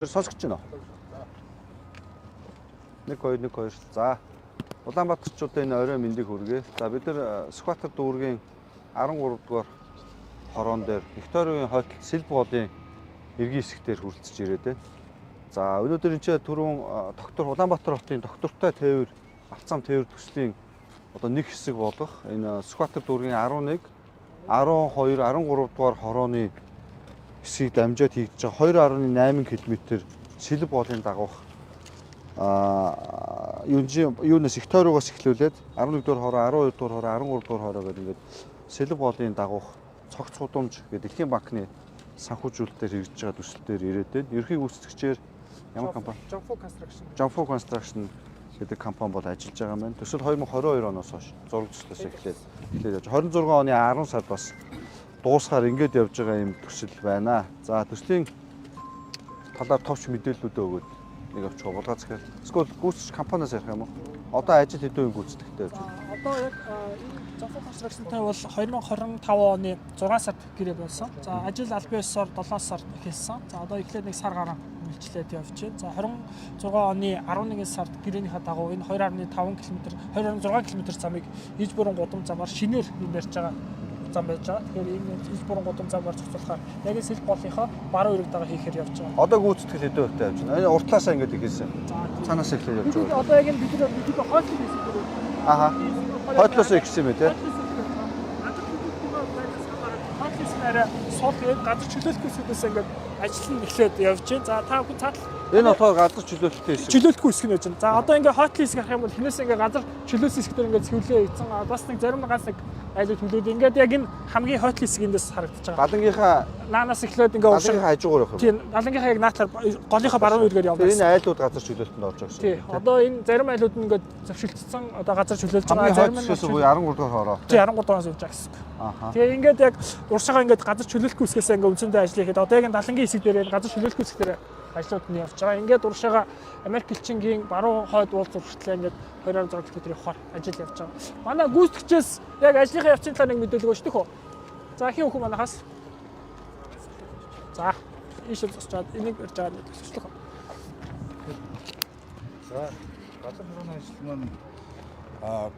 Сонсогч байна. 1-2. За. Улаанбаатарчуудын энэ орой мэндийг хүргэе. За бид нар Сүхбаатар дүүргийн 13 дугаар хороон дээр Викторийн хойтол Сэлбголын эргийн хэсгээр хүрэлцэж ирээд байна. За өнөөдөр энэ түрүүн доктор Улаанбаатар хотын доктортой тээвэр авцам тээвэр төслийн одоо нэг хэсэг болох энэ Сүхбаатар дүүргийн 11, 12, 13 дугаар хорооны хэсгийг дамжаад хийгдэж байгаа 2.8 км Сэлбголын дагуух юунаас Викториогоос эхлүүлээд 11 дугаар хороо, 12 дугаар хороо, 13 дугаар хороо гэдэг ингээд Сэлбголын дагуух цогц гудамж гэдэг Дэлхийн банкны санхүүжүүлэлтээр хэрэгжиж байгаа төсөлтөөр ирээд байна. Ерөнхий гүйцэтгэгчээр ямар компани? Jonfu Construction гэдэг компани бол ажиллаж байгаа юм байна. Төсөл 2022 оноос хойш зураг төслөөс эхлээд явж 26 оны 10 сард бас дуусгаар ингээд явж байгаа юм төсөл байна. За төслийн талаар товч мэдээллүүдээ өгөөд нэг авч болгоо захиал. Эсвэл гүйцэтгэгч компаниас ярих юм уу? Одоо ажил хэдэн үеийн гүйцэтгэлтэй явж байна? Одоо яг Jonfu Construction-тай бол 2025 оны 6 сард гэрээ болсон. За ажил аль биесээр 7 сард эхэлсэн. За одоо эхлээд нэг сар гаруй үйлчлээд явж байна. За 26 оны 11 сард гэрээнийхээ дагуу энэ 2.5 км, 2.6 км замыг иж бүрэн гудам замаар шинээр нэмэрч байгаа зам байж байгаа. Тэгэхээр энэ иж бүрэн гудам замаар зохицуулахаар яг энэ Сэлбголынхоо баруун өрөг дагаа хийхээр явж байгаа. Одоо гүйцэтгэл хэдэн хувьтай явж байна? Энэ уртлаасаа ингээд ихэлсэн. Цаанаас эхлээд явж байгаа. Одоо яг энэ бид хойтлын хэсэг дээр. Аха. Хойтлоосоо ихсэн юм тий. Сул гээд газар чөлөөлөхгүйс ингээд ажил нь эхлээд явж байна. За та бүхэн цаатал энэ болохоор газар чөлөөлөлттэй хэсэг. Чөлөөлөхгүй хэсэг нь байж байна. За одоо ингээд хойтлын хэсэг харах юм бол хинээс ингээд газар чөлөөлсөн хэсгээр ингээд цэвэрлээ ийцэн бас нэг зарим ганц нэг айлууд хүлээд ингээд яг энэ хамгийн хойтлын хэсэг эндээс харагдаж байгаа. Галангийнхаа наанаас эхлээд ингээд галангийнхаа хажуугаар явах юм. Тийм, галангийнхаа яг наатлаар голынхаа баруун үргээр явна. Энэ айлууд газар чөлөөлтөнд орж байгаа гэсэн. Тийм. Одоо энэ зарим айлууд нь ингээд завшилтсан одоо газар чөлөөлж байгаа. Зарим нь буюу 13 дугаар хороо. Тийм, 13 дугаараас явж байгаа гэсэн. Аха. Тэгээ ингээд яг уршаага ингээд газар чөлөөлөхгүй хэсгээс ингээд үндсэндээ ажил хийхэд одоо яг энэ далангийн хэсэг дээр газар чөлөөлөхгүй хэсэг дээр ажлууд нь явж байгаа. Ингээд уршаага Америк элчингийн баруун хойд уулз хүртэл ингээд 2.6 км явахаар ажил явж байгаа. Манай гүйцэтгэгчээс яг ажлынхаа явцын талаар нэг мэдээлэл өгч төхөө. За хин хүү манахаас. За ийшээ зогсоод энийг ирж байгаа нэг төсөлтөх. За газар хорооны ажил маань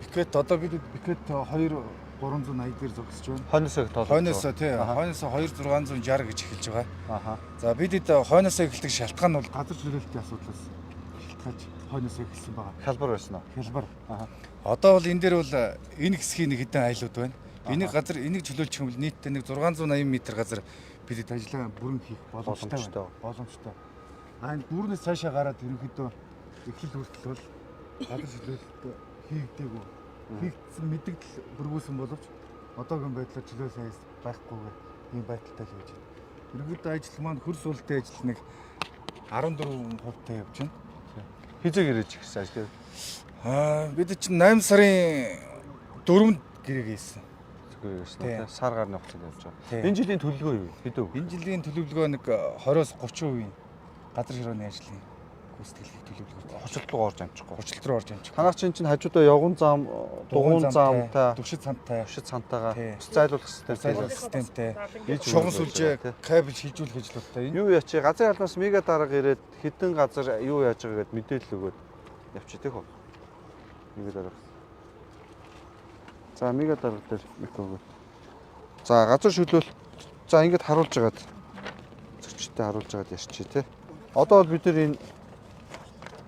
пикет одоо бид пикет 2-380 дээр зогсож байна. Хойноосоо тоолж. Хойноосоо тий. Хойноосоо 2660 гэж эхэлж байгаа. Аха. За бидэд хойноосоо эхэлдэг шалтгаан нь бол газар чөлөөлтийн асуудлаас шалтгаалж хойноосоо эхэлсэн байгаа. Хялбар байсан уу? Хялбар. Аха. Одоо бол энэ дээр бол энэ хэсгийн нэг хэдэн айлууд байна. Энийг чөлөөлчих юм бол нийтдээ нэг 680 м газар бидэд ажиллаа бүрэн хийх боломжтой. Боломжтой. Энэ дүүрнээс цаашаа гараад ерөнхийдөө эхлэл хүртэл бол газар чөлөөлөлт хийгдээгүй. Хийгдсэн мэдэгдэл бүргүүлсэн боловч одоогийн байдлаар чөлөө сайс байхгүйгээр ийм байдалтай л байж байна. Ерөнхийдөө ажил маань хөрс уултын ажил нэг 14% явж байна. Хизээ гэрэж ихсэн ажил. Бид чинь 8 сарын 4-нд гэрээ хийсэн. Зүгээр сар гарны хугацаанд явж байгаа. Энэ жилийн төлөвлөгөө юу? Хэдөө? Энэ жилийн төлөвлөгөө нэг 20-30% газар хорооны ажлын гүйцэтгэлийг төлөвлөгөө. Хоцолт руу орж амжихгүй. Хоцолт руу орж амжихгүй. Танах чинь хажуудаа явган зам, дугуун замтай, түвшид цантай, цантайгаа ус зайлуулах системтэй, шугам сүлжээ, кабель шилжүүлэх ажлуудтай. Юу яач газар ялнаас мега дарга ирээд хэдэн газар юу яаж байгаа гэдээ мэдээлэл өгөөд явчих тийх үү? Мега дарга. За мега дарга дээр их өгөөд. За газар шөлөөлт. За ингэж харуулж агаад зөрчилтэй харуулж агаад ярьчих тий. Одоо бол бид нар энэ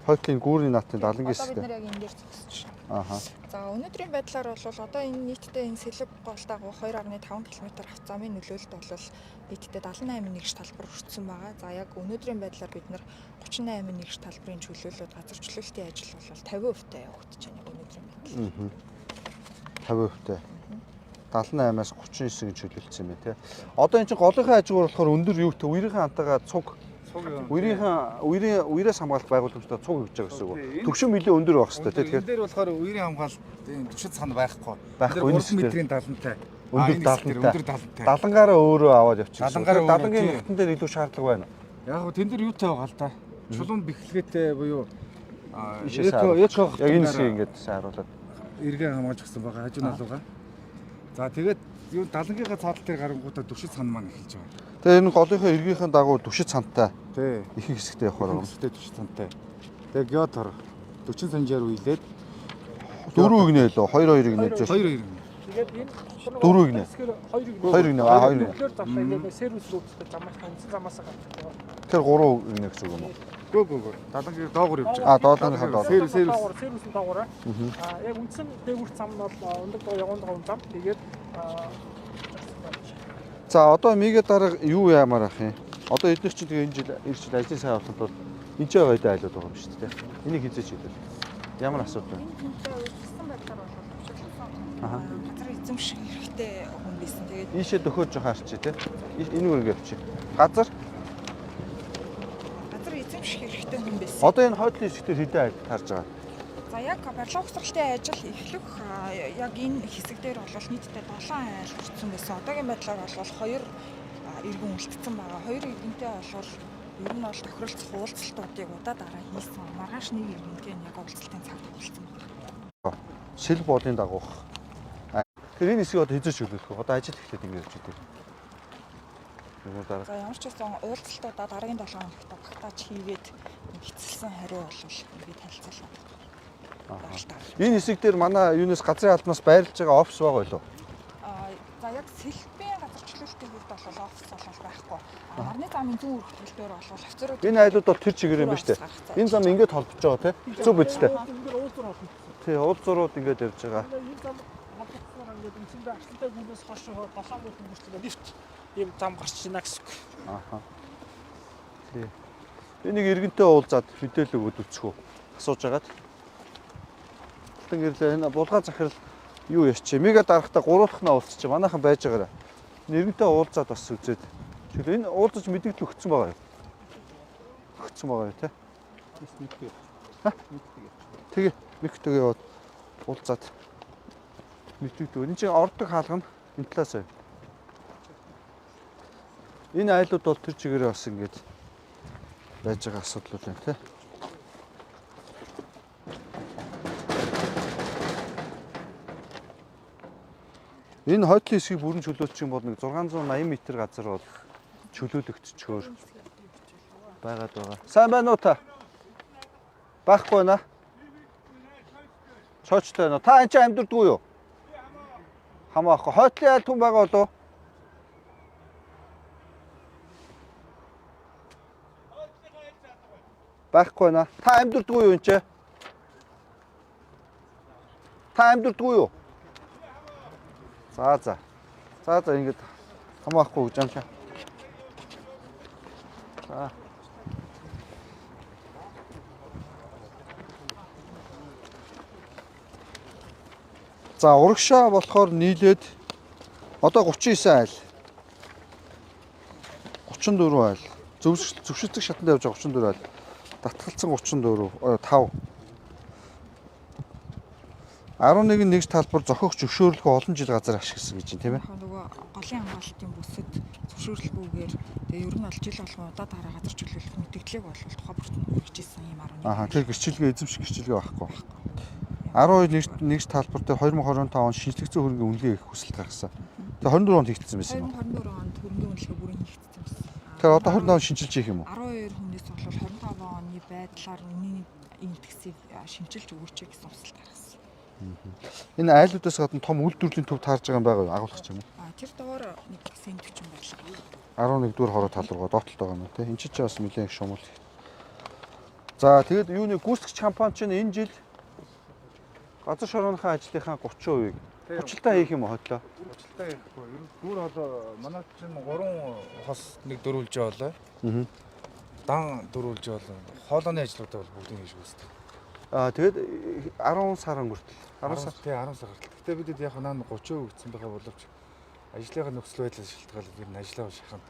хойтлын гүүрний наатын далангийн хэсэгт. Бид нар яг энэ дээр зогсож байна. Аха. За өнөөдрийн байдлаар бол одоо энэ нийтдээ энэ Сэлбгол дагуу 2.5 км авцамын нөлөөлөлт бол нийтдээ 78 нэгж талбар өртсөн байгаа. За яг өнөөдрийн байдлаар бид нар 38 нэгж талбарын чөлөөлөлт газар чөлөөлтийн ажил бол 50% та явагдаж байна өнөөдрийн байдлаар. 50%. 78-аас 39-ийг чөлөөлсөн юм тий. Одоо энэ чинь голынхаа хажуугаар болохоор өндөр юутай үерийн антайгаа цуг үерээс хамгаалалт байгууламжтай цуг хийж байгаа гэсэн үг. Төгшин мөлийн өндөр байх хэрэгтэй тий. Тэгэхээр энэ дээр болохоор үерийн хамгаалалт түвшид цан байхгүй. Байхгүй 3 метрийн далантай. Өндөр далантай. Далангаараа өөрөө аваад явчих. Далангийн хатан дээр илүү шаардлага байна. Яг гоо тэн дээр юутай байгаа л да. Чулуун бэхлэгээтэй буюу эко яг энэ шиг ингэж харуулад эргээ хамгаалж гисэн байгаа хажуунаас байгаа. За тэгээд юу далангийнхаа цаатал дээр гарангуудаа түвшид цан маань эхэлж байгаа. Тэгээ энэ голынхоо эргийнхээ дагуу түшид цантай Тий. их хэсэгтэй явахаар байна. Хэсэгтэй төч цантай. Тэгээ геотор 40 санжаар уйлээд 4 игнэ лөө 2-2 игнэ гэж. 2-2. Тэгээд энэ Дөрөв игнэ. 2 игнэ. 2 игнэ. Аа 2 игнэ. Тэгэхээр замтай ингээд сервис рүүтэй замаас хансан замаас гардаг. Тэр 3 игнэ гэж үг юм уу? Гөө. Дадангийн доогуур явж Аа доолныхаа доо. Сервис. Сервисийн доогуур. Яг үндсэн дээгүүрт зам нь бол өндөр доо явган доо зам. Тэгээд За одоо мигээ дараа юу яамаар ах юм? Одоо эдгээр чинь тэгээ энэ жил ажлын сайн авахд бол энэ ч байгаад айлууд байгаа юм шүү дээ. Энийг хизээч хийлээ. Ямар асуудал вэ? Тэгсэн байдлаар бол Аха. газар эзэмших хэрэгтэй хүн байсан. Тэгээд Ийшээ дөхөөж жоо харчи тий. Энэ үргээ явчих. Газар эзэмших хэрэгтэй хүн байсан. одоо энэ хойдлын хэсэгтэр хэдэн айл тарж байгаа. За яг барилга угсралтын ажил эхлэх яг энэ хэсэг дээр бол нийтдээ 7 айл хүрсэн байсан. Одоогийн байдлаар бол 2 иргэн үлдсэн байгаа. 2 иргэнтэй бол ер нь бол тохиролцох уулзалтуудыг удаа дараа хийсэн. Маргааш нэг иргэнтэй яг уулзалтын цаг тохиролцсон байна. Шил боолын дагуух. Тэгэхээр энэ хэсгийг одоо хизээч хөлөөх вэ? Одоо ажил эхлээд ингэ явж идэв. Нөгөө дараа. За ямар ч байсан уулзалтуудаа дараагийн 7 хоногт багтааж хийгээд эцэлсэн хариу бол би танилцуулсан. Энэ хэсэг дээр манай юунаас газрын албанаас байрлаж байгаа офис байгаа юу? За яг сэлбийн газарчлалтын хувьд бол офис бол байхгүй. Нарны замын зүүн өргөх төлөөр бол офицерууд Энэ айлууд бол тэр чигээр юм ба штэ. Энэ зам ингээд холбож байгаа тий. Зүг үстэй. ингээд уулзуур болно. Тий, уулзуурууд ингээд явж байгаа. Энэ зам холбогдсоор ингээд энэ арчилтай гүнээс хойш 7 мөрөн хүртэл лифт ийм зам гарч байна гэсэн. Аха. Тий. Энийг иргэнтэй уулзаад мэдээлэл өгөөд үцэх үү? Асууж агаад. Гэрлээ энэ булгаа захирал юу ясч мега дарахтаа 3 дахнаа уулзчих. Манайхан байж байгаарай. Нэрнтэй уулзаад бас үзээд. Тэгэхээр энэ уулзаж мэдээлэл өгсөн байгаа юу? Өгсөн байгаа юу те? Тэгээ миктэйг яваад уулзаад мэдээлэл. Энэ чинь ордог хаалга нь энэ талаас байна. Энэ айлууд бол тэр чигээрээ бас ингэж байж байгаа асуудлууд байна те. Энэ хойдлын хэсгийг бүрэн чөлөөлчих юм бол нэг 680 м газар бол чөлөөлөгдчихөөр байгаад байгаа. Сайн байна уу та? Байхгүй байна. Чоочтой байна. Та энэ ч амьдэрдгүй юу? Хамаахгүй. Хойдлын айл хүн байгаа болов уу? Байхгүй байна. Та амьдэрдгүй юу энэ ч? Та амьдэрдгүй юу? За ингэж хамаахгүй гэж амшаа. За. За урагшаа болохоор нийлээд одоо 39 айл. 34 айл. Зөвшөлтөг шатанд явж байгаа 34 айл. Татгалцсан 34 5. 11 нэгж талбар зохиох зөвшөөрлөгөө олон жил газар ашигласан гэж байна тийм ээ. Нөгөө голын хамгаалалтын бүсэд зөвшөөрлгүйгээр тэгээ ер нь бол жил болгон удаа дараа газар чөлөөлөх мэдээллийг бол тухай бүрт хэрэгжижсэн юм 11. Ааха тэр гэрчлэгээ эзэмших гэрчлэгээ байхгүй. 12 нэгж талбар дээр 2025 он шинжлэгдсэн хөрөнгөний үнэлгээ их хүсэлт гаргасан. Тэгээ 24 онд хийгдсэн байсан юм. 24 онд хөрөнгөний үнэлгээ бүрэн хийгдсэн байсан. Тэгэхээр одоо 28 он шинжилж ийх юм уу? 12 хүнээс бол 25 оны байдлаар үнийн индексийг шинжилж өгөөч гэсэн хүсэлт гаргасан. Энэ айлуудаас гадна том үйлдвэрлэлийн төв таарж байгаа юм байгаа юу? Агуулгач юм уу? Тэр доор нэг сэнтвчин байлаа. 11 дугаар хороо тал руугаа доотолт байгаа юм тийм. Энд ч бас нэлээд их шумуул. За тэгээд юуны гүйцэтгэгч компани чинь энэ жил газар шорооныхаа ажлынхаа 30%-ийг хүчлээ хийх юм уу хотлоо? Хүчлээ хийхгүй. Ер нь гүр бол манай чинь 3 хос нэг дөрвөлж яваалаа. Аа. Дан дөрвөлж яваалаа. Хоолойны ажлуудаа бол бүгдийг хийж үздэг. Тэгээд 10 сар өнгөртөл. 10 сар. Тий 10 сар гартал. Гэтэ бидэд яг наа 30% өгсөн байгаа боловч ажлынхаа нөхцөл байдлаас шалтгаалаад ер нь ажиллаа шахана.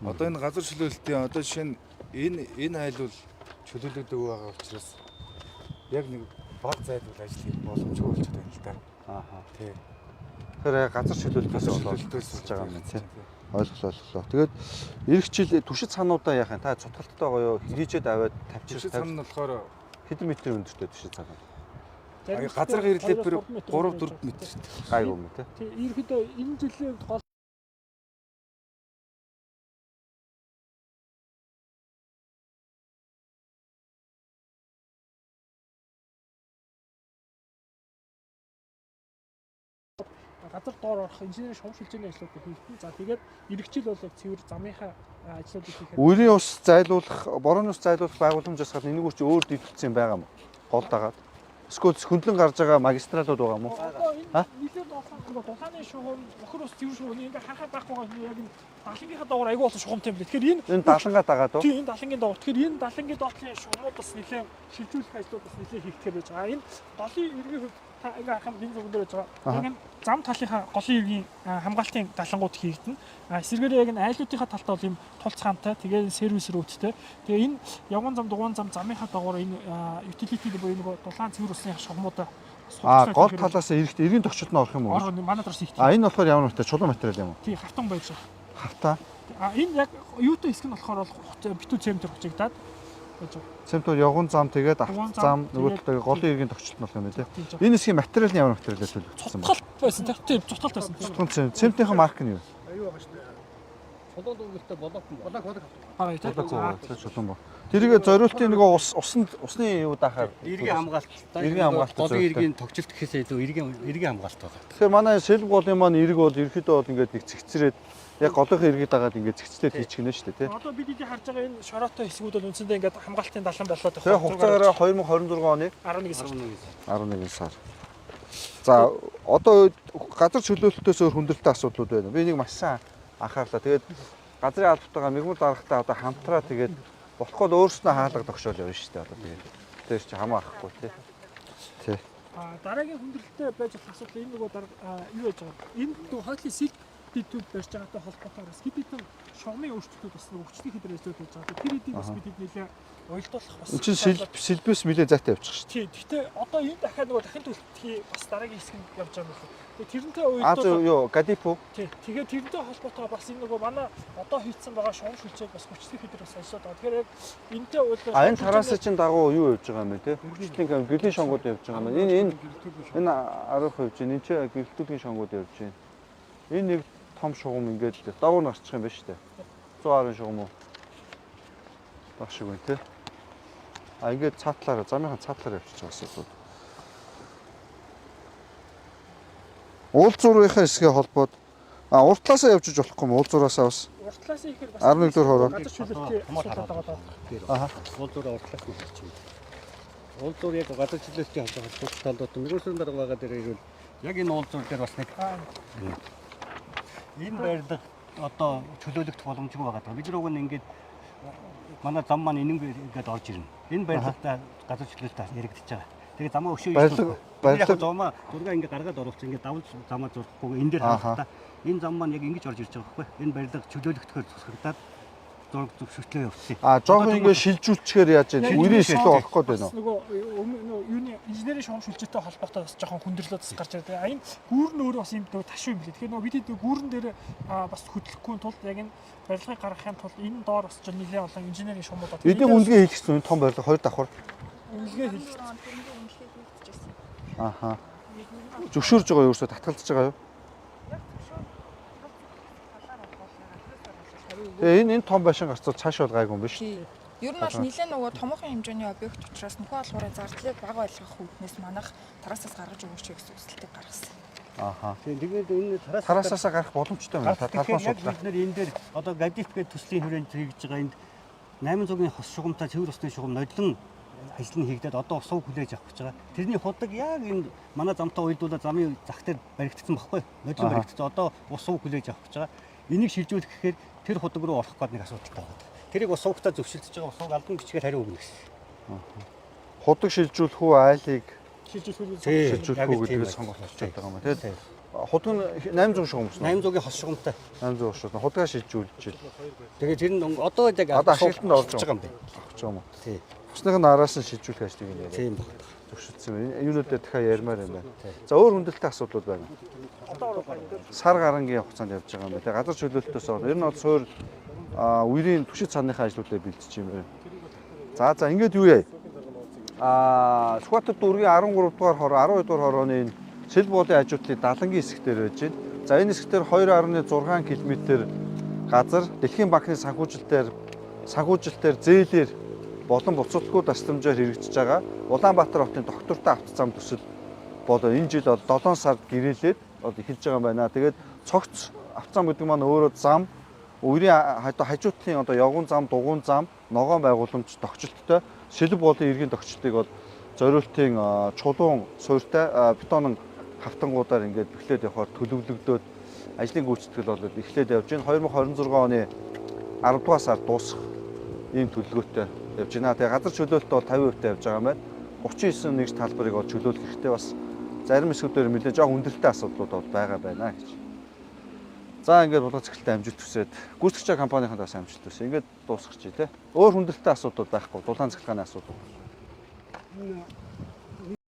Одоо энэ газар чөлөөлөлтийн одоо жишээ нь энэ айл бол чөлөөлөгдөг байгаа учраас яг нэг баг зайлуул ажил хийх боломжгүй болчиход байна л да. Ааха. Тий. Тэгэхээр газар чөлөөлөлтөөс болоод төлөвлөж байгаа юм тий. Ойлголоо. Тэгээд эх жил түшид цаануудаа яах юм? Та цутгалттай байгаа юу? Хийжээд аваад тавьчих. Түшид цаан нь болохоор хэдэн метр өндөртэй түшид цаан? газар гэрлээ бүр 3-4 м шүү дээ. Гайгүй юм тий. Тий, ерөөдөө энэ жилийн гол газар доор орох инженерийн шугам шилжээний ажлуудыг хийгдэн. За тэгээд эх жил бол яг цэвэр замынхаа ажлуудыг хийхээр Үерийн ус зайлуулах, борооны ус зайлуулах байгууламжаас гадна энийг чи өөр дэвтэлсэн юм байгаа юм уу? Гол дагаад. Эсвэл хөндлөн гарч байгаа магистралууд байгаа юм уу? одоо энэ нэлээд олон дулааны шугам, охир ус цэвэр шугам ингээ харахад байхгүй байгаа яг энэ далангийнхаа доогоор аягүй болсон шугамтай юм лээ. Тэгэхээр Энэ далангаа дагаад уу? тийм энэ далангийн доогоор. Тэгэхээр энэ далангийн доотлын шугамууд бас нэлээд шилжүүлэх ажлууд бас нэлээд хийгдэх байж байгаа. Энэ голын иргэн хувьд та ингээ харахад энэ зүгэн дээр байж байгаа. Яг энэ зам талынхаа голын иргэн хамгаалтын далангууд хийгдэнэ. Эсвэргээр яг энэ айлуудынхаа талтаа бол ийм тулцгаантай, тэгээд сервис рүүттэй. Тэгээ энэ явган зам, дугуйн зам замынхаа доогоор энэ utility буюу нөгөө дулаан цэвэр усны шугамуудаа Гол талаас эргийн төгсөлд нь орох юм уу? манай дээрс ихтэй. Энэ болохоор ямар нөхтэй чулуун материал юм уу? Тий, хартан байж байгаа. Хартаа. Энэ яг юутай хэсэг нь болохоор бол битүү цементэр хучигдаад байж байгаа. Цементөр явган зам тэгээд авт зам нөгөө талд голын эргийн төгсөлд нь болох юм тий. Энэ хэсгийн материал нь ямар материалаар төлөвлөсөн бэ? Цутгалт байсан тий, цутгалт байсан. Цемент. Цементийн марк нь юу? Аюу байгаа шүү дээ. Чулуун дүүрэлтэй болоод. Чулуун боо. Тэрийг зориултын нөгөө усны юу даахаар Иргэн хамгаалт. Иргэн хамгаалт Голын иргэн тогтчлт гэхээсээ илүү иргэн хамгаалт байна. Тэгэхээр манай сэлб голын маань эрг бол ерөөхдөө бол ингээд нэг цэгцрээд яг голынхаа эргийг дагаад ингээд цэгцлээд хийчихнэ шүү дээ тий. Одоо бид эдийг харж байгаа энэ шороотой хэсгүүд бол үндсэндээ ингээд хамгаалтын далан болоод Тэгээ хугацаагаар 2026 оны 11 сар. 11 сар. За одоо газар чөлөөлөлтөөс өөр хүндрэлтэй асуудлууд байна. Би нэг маш сайн анхаарлаа. Тэгээд газрын албатайгаа мэгмэл дарагтай одоо хамтраа тэгээд болохгүй өөрснөө хаалга тогшоол явна шүү дээ. Одоо тэгээд тэр чи хамаа ахгүй тий. Дараагийн хүндрэлтэй байж болох асуудал энэ нөгөө юу яаж байгаа. Энэ нөгөө хойтлын сэлб бидүүд барьж байгаатай холбоотой бас хэд хэдэн шугамын өөрчлөлтүүд бас өвчтний хэдрээс зүйл байж байгаа. Тэр эдийг бас бид нэлээ уялдуулах бас. Энд чинь сэлбэс нэлээ зайтай явчих шүү дээ. Тий. Гэхдээ одоо энэ дахиад нөгөө дахин төлөлтхий бас дараагийн хэсэг явж байгаа юм байна. Тэгээ тэрнтэй Аа зөв юу гадипо. Тий. Тэгээ тэрнтэй холбоотой бас энэ нөгөө манай одоо хийцэн байгаа шугам шүлжээг бас хүчтэй хэдөр бас ажиллаад байгаа. Тэгэхээр яг энэтэй уйлдаа Энэ тараас чинь дагуу юу явж байгаа юм бэ те? Хүчлийн гэрлийн шонгууд явж байгаа юм. Энэ 10% чинь энэ чи гэрэлтүүлгийн шонгууд явж байна. Энэ нэг том шугам ингээд давуу нарчих юм байна шүү дээ. 110 шугам уу? Баг шиг байна те. Ингээд цаатлаараа замынхан цаатлаараа явчихж байгаа асуудал. Уулзуурынхаа хэсгээ холбоод уртлаасаа явж болохгүй юм уулзуураасаа бас. уртлаас ихээр бас 11 дугаар хороо. газар чөлөөтэй асуудал байгаа. Аа. Уулзуур уртлах нь хэлж байна. Уулзуур яг газар чөлөөтэй холбоотой талууд мөрөөсөн дарга байгаа дээр ирвэл яг энэ уулзуур дээр бас нэг энэ байрлал одоо чөлөөлөгдөх боломжгүй байгаа. Бид нар уг нь ингээд манай зам маань ингээд орж ирнэ. Энэ байрлалтай газар чөлөөтэй яригдчихэж байгаа. Тэгээ замаа өшөө Баярлал зурга ингээд гаргаад оруулсан ингээд давл замаа зурхгүй энэ дээр хаалтаа энэ зам маань яг ингэж орж ирж байгаа байхгүй. Энэ барилга чөлөөлөгдөхөөр тусгагдаад зураг зөвшөөртлөө явуулсан. Жохон ингээд шилжүүлчихээр яаж вэ? Үрийн хэсгээ олох гээд байна уу? Нөгөө юуны инженерийн шугам шүлжээтэй холбоотой бас жоохон хүндрэлүүд бас гарч ирдэг. Энэ гүүрэн өөрөө бас юм дөө ташуу юм билээ. Тэгэхээр нөгөө бид гүүрэн дээр бас хөдлөхгүй тулд яг энэ барилгыг гаргахын тулд энэ доор бас ч нэлээд олон инженерийн шугамууд. Эдийн үнэлгээ хийлгэсэн том барилга 2 давхар. Үнэлгээ хийлгэсэн. Ааха. Зөвшөөрж байгаа юу ерөөсө татгалзаж байгаа юу? Тэгээ энэ том байшин гарцууд цааш бол гайгүй юм биш. Ер нь бол нэлээд нөгөө томоохон хэмжээний объект учраас нөхөө алгуурын зардлыг бага байлгах үүднээс манайх тараасаас гаргаж өгөөч гэсэн хүсэлтийг гаргасан. Ааха. Тэгээд энэ Тараасаас гарах боломжтой юм байна. Талбай судлаа. бид нар энэ дээр одоо гадиф гэдэг төслийн хүрээнд хийж байгаа энд 800-ийн хос шугамтай цэвэр усны шугам нодлон ажил нь хийгдээд одоо ус сувг хүлээж авах гэж байгаа. Тэрний худаг яг энэ манай замтай уйлдуулаад замын зах дээр баригдсан байхгүй. Нодлон баригдсан. Одоо ус сувг хүлээж авах гэж байгаа. Энийг шилжүүлэх гэхээр тэр худаг руу орох гээд нэг асуудалтай байна. Тэрийг ус сувгтаа зөвшөлдөж байгаа ус сувг албан бичгээр хариу өгнө гэсэн. Худаг шилжүүлэх үү айлыг шилжүүлэх үү гэдгийг сонголт болчиход байгаа юм байна. Тэгээд худаг нь 800 шугам гэсэн. 800-ийн хос шугамтай. 800 шугам. Худгаа шилжүүлж ил. Тэгээд тэр нь одоо яг ашиглалтанд орж байгаа юм байна. Авч байгаа юм уу? Тий. Усных нь араас нь шилжүүлэх ажлыг юм яриа. Тийм баг. Зөвшөөрсөн юм. Юунуудаа дахиад ярмаар юм байна. За өөр хүндрэлтэй асуудлууд байна. Сар гарангийн хугацаанд явж байгаа юм байна. Газар чөлөөлтөөс орно. Ер нь бол суур үерийн түшид цааныхаа ажлуудаа бэлдэж юм байна. За ингээд юу яа? Сүхбаатар дүүргийн 13 дугаар хороо, 12 дугаар хорооны энэ сэл буулын хажуудлын далангийн хэсэг дээр байж байна. За энэ хэсэг дээр 2.6 км газар Дэлхийн банкны санхүүжилтээр зээлээр болон буцалтгүй тасламжаар хэрэгжиж байгаа. Улаанбаатар хотын доктортой автозам төсөл бол энэ жил бол 7 сард гэрээлээд одоо хэлж байгаа юм байна. Тэгээд цогц авцсан гэдэг маань өөрөө зам, үерийн хажуутлын одоо явган зам, дугуйн зам, ногоон байгууламж тогтчлолттой шилбэг болон иргэн тогтчлтыг бол зориултын чулуун суурьтай бетонын хавтангуудаар ингээд эхлээд явахаар төлөвлөгдөөд ажлын гүйцэтгэл бол эхлээд явж байна. 2026 оны 10 дугаар сард дуусах ийм төлөвлөгөөтэй явж байна. Тэгээ газар чөлөөлөлт бол 50% явж байгаа юм байна. 39 нэгж талбарыг бол чөлөөлөх хэрэгтэй бас зарим хэсгүүдээр нэлээд жоо хүндрэлтэй асуудлууд бол байгаа байна гэж. За ингээд бодлого цэглэлтэй амжилт хүсээд гүйцэтгэгч компанийнханд бас амжилт хүсье. Ингээд дуусгач тий. Өөр хүндрэлтэй асуудал байхгүй. Дулаан цахилгааны асуудал.